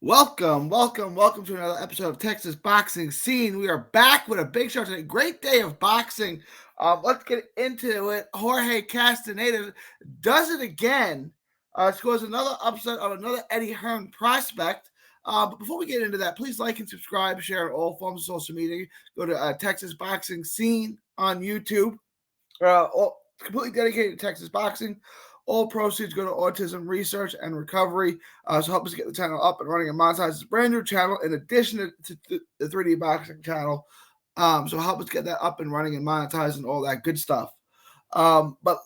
Welcome to another episode of Texas Boxing Scene. We are back with a big show today. Great day of boxing. Let's get into it. Jorge Castaneda does it again. Scores another upset on another Eddie Hearn prospect. But before we get into that, please like and subscribe, share on all forms of social media. Go to Texas Boxing Scene on YouTube. Completely dedicated to Texas boxing. All proceeds go to autism research and recovery. So help us get the channel up and running and monetize this brand new channel in addition to the 3D boxing channel. So help us get that up and running and monetizing all that good stuff. But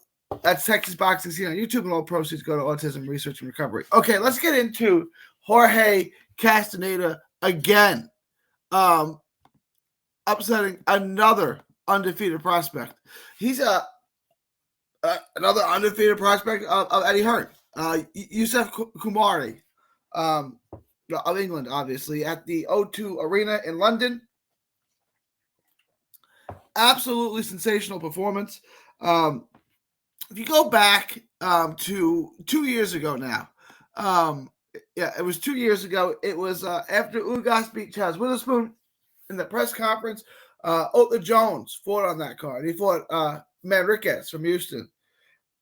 that's Texas Boxing Scene on YouTube, and all proceeds go to autism research and recovery. Okay, let's get into Jorge Castaneda again. Upsetting another undefeated prospect. He's another undefeated prospect of Eddie Hearn. Youssef Khoumari of England, obviously, at the O2 Arena in London. Absolutely sensational performance. If you go back to 2 years ago now, it was 2 years ago. It was after Ugas beat Chaz Witherspoon in the press conference. Otha Jones fought on that card. He fought Manriquez from Houston.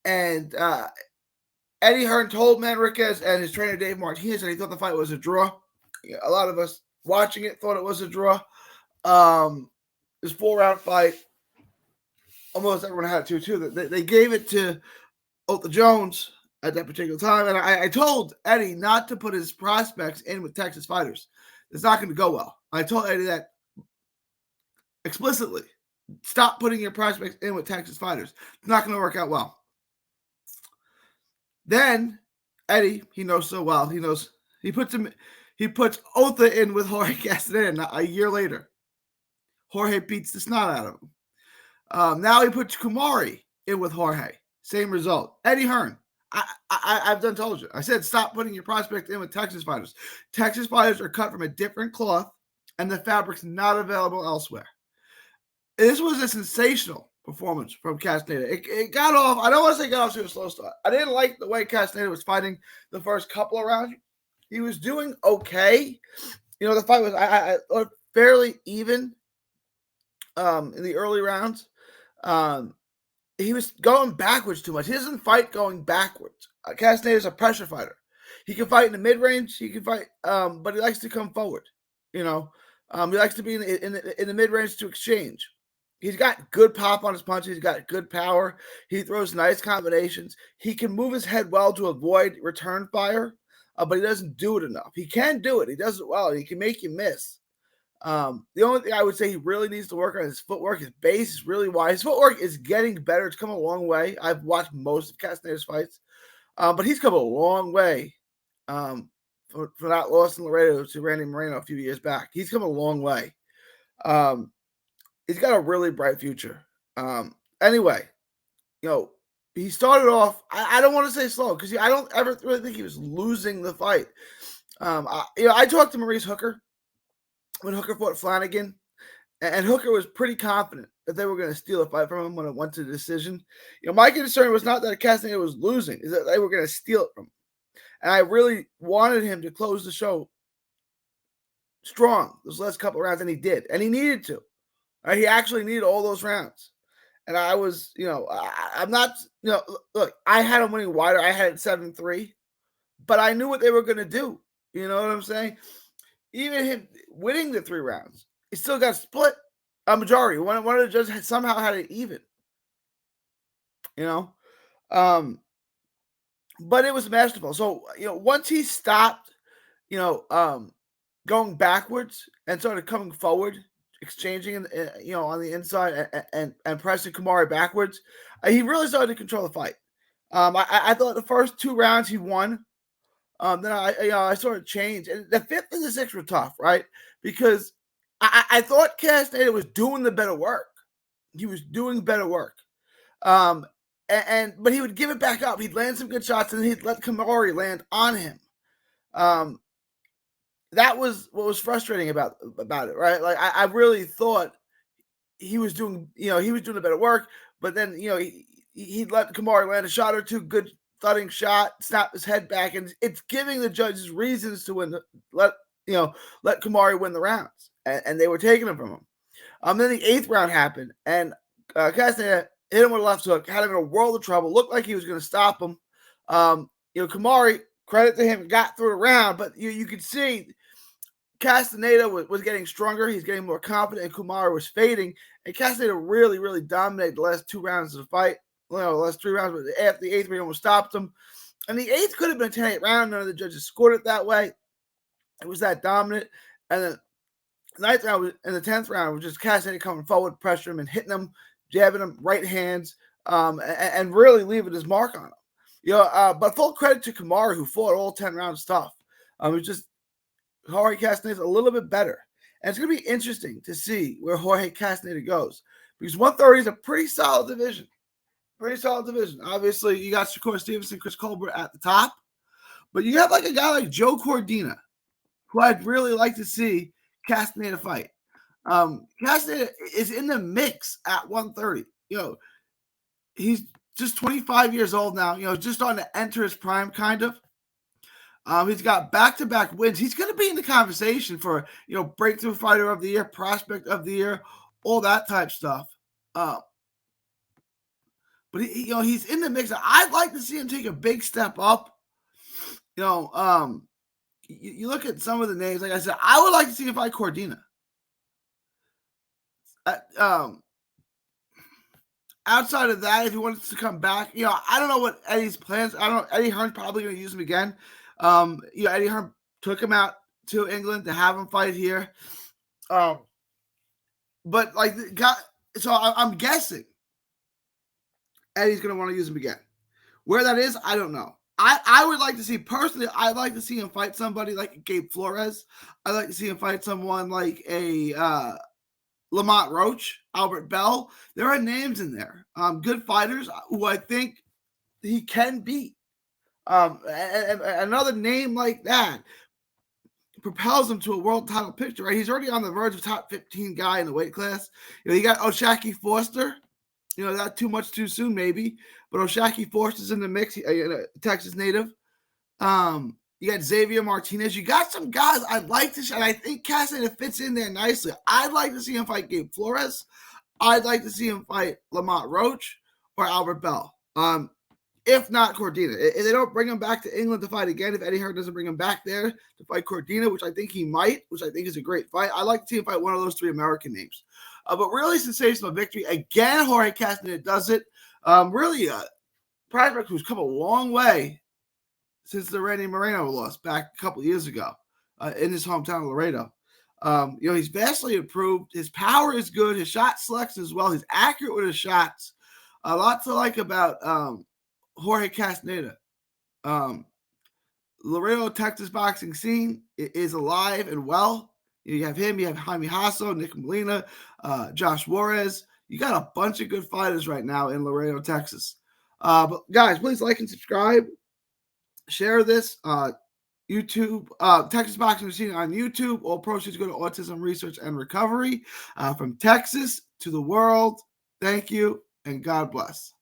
And Eddie Hearn told Manriquez and his trainer Dave Martinez that he thought the fight was a draw. A lot of us watching it thought it was a draw. This 4-round fight, almost everyone had it too. They gave it to Otha Jones at that particular time. And I told Eddie not to put his prospects in with Texas fighters. It's not going to go well. I told Eddie that explicitly. Stop putting your prospects in with Texas fighters. It's not going to work out well. Then Eddie, he knows so well. He puts Otha in with Jorge Castaneda a year later. Jorge beats the snot out of him. Now he puts Khoumari in with Jorge. Same result. Eddie Hearn. I've done told you. I said stop putting your prospect in with Texas fighters. Texas fighters are cut from a different cloth, and the fabric's not available elsewhere. This was a sensational performance from Castaneda. It got off. I don't want to say got off to a slow start. I didn't like the way Castaneda was fighting the first couple of rounds. He was doing okay. The fight was I fairly even in the early rounds. He was going backwards too much. He doesn't fight going backwards. Castaneda is a pressure fighter. He can fight in the mid-range. He can fight, but he likes to come forward. He likes to be in the mid-range to exchange. He's got good pop on his punches. He's got good power. He throws nice combinations. He can move his head well to avoid return fire, but he doesn't do it enough. He can do it. He does it well. He can make you miss. The only thing I would say he really needs to work on is footwork. His base is really wide. His footwork is getting better. It's come a long way. I've watched most of Castaneda's fights, but he's come a long way from that loss in Laredo to Randy Moreno a few years back. He's come a long way. He's got a really bright future. Anyway, he started off, I don't want to say slow because I don't ever really think he was losing the fight. I talked to Maurice Hooker when Hooker fought Flanagan, and Hooker was pretty confident that they were going to steal a fight from him when it went to the decision. My concern was not that Castaneda was losing, is that they were going to steal it from him. And I really wanted him to close the show strong those last couple of rounds, and he did. And he needed to. He actually needed all those rounds. And I was, I'm not, look, I had him winning wider. I had it 7-3. But I knew what they were going to do. You know what I'm saying? Even him winning the 3 rounds, he still got split a majority. One of the judges somehow had it even. But it was masterful. So, once he stopped, going backwards and started coming forward, exchanging, on the inside and pressing Khoumari backwards, he really started to control the fight. I thought the first 2 rounds he won. Then I sort of changed. And the 5th and the 6th were tough, right? Because I thought Castaneda was doing the better work. He was doing better work. But he would give it back up. He'd land some good shots, and then he'd let Khoumari land on him. That was what was frustrating about it, right? Like I really thought he was doing, the better work, but then he'd let Khoumari land a shot or two, good thudding shot, snapped his head back, and it's giving the judges reasons to let Khoumari win the rounds, and they were taking him from him. Then the 8th round happened, and Castaneda hit him with a left hook, had him in a world of trouble. Looked like he was going to stop him. Khoumari, credit to him, got through the round, but you could see Castaneda was getting stronger. He's getting more confident, and Khoumari was fading. And Castaneda really, really dominated the last 2 rounds of the fight. The last 3 rounds, but after the 8th, we almost stopped him. And the 8th could have been a 10-8 round. None of the judges scored it that way. It was that dominant. And then the 9th round and the 10th round was just Castaneda coming forward, pressuring him and hitting him, jabbing him, right hands, and really leaving his mark on him. But full credit to Khoumari, who fought all 10 rounds tough. It was just Jorge Castaneda is a little bit better. And it's going to be interesting to see where Jorge Castaneda goes, because 130 is a pretty solid division. Obviously, you got Shakur Stevenson, Chris Colbert at the top, but you have like a guy like Joe Cordina, who I'd really like to see Castaneda fight. Castaneda is in the mix at 130. He's just 25 years old now, just on to enter his prime, kind of. He's got back-to-back wins. He's going to be in the conversation for, breakthrough fighter of the year, prospect of the year, all that type stuff. But he's in the mix. I'd like to see him take a big step up. You look at some of the names. Like I said, I would like to see him fight Cordina. Outside of that, if he wants to come back, I don't know what Eddie's plans. I don't know. Eddie Hearn's probably going to use him again. Eddie Hearn took him out to England to have him fight here. But like the guy, so I'm guessing Eddie's going to want to use him again. Where that is, I don't know. I would like to see, personally, I'd like to see him fight somebody like Gabe Flores. I'd like to see him fight someone like a Lamont Roach, Albert Bell. There are names in there. Good fighters who I think he can beat. And another name like that propels him to a world title picture, right? He's already on the verge of top 15 guy in the weight class. You got Oshaki Foster. Not too much too soon, maybe. But Oshaki Foster's in the mix, Texas native. You got Xavier Martinez. You got some guys I'd like to see, and I think Castaneda fits in there nicely. I'd like to see him fight Gabe Flores. I'd like to see him fight Lamont Roach or Albert Bell. If not Cordina. If they don't bring him back to England to fight again, if Eddie Hearn doesn't bring him back there to fight Cordina, which I think he might, which I think is a great fight, I'd like to see him fight one of those 3 American names. But really sensational victory. Again, Jorge Castaneda does it. Really a prospect who's come a long way since the Randy Moreno loss back a couple of years ago in his hometown of Laredo. He's vastly improved. His power is good. His shot selection as well. He's accurate with his shots. A lot to like about Jorge Castaneda. Laredo, Texas boxing scene is alive and well. You have him. You have Jaime Hasso, Nick Molina, Josh Juarez. You got a bunch of good fighters right now in Laredo, Texas. But guys, please like and subscribe. Share this. YouTube, Texas Boxing Machine on YouTube. All proceeds go to Autism Research and Recovery. From Texas to the world, thank you and God bless.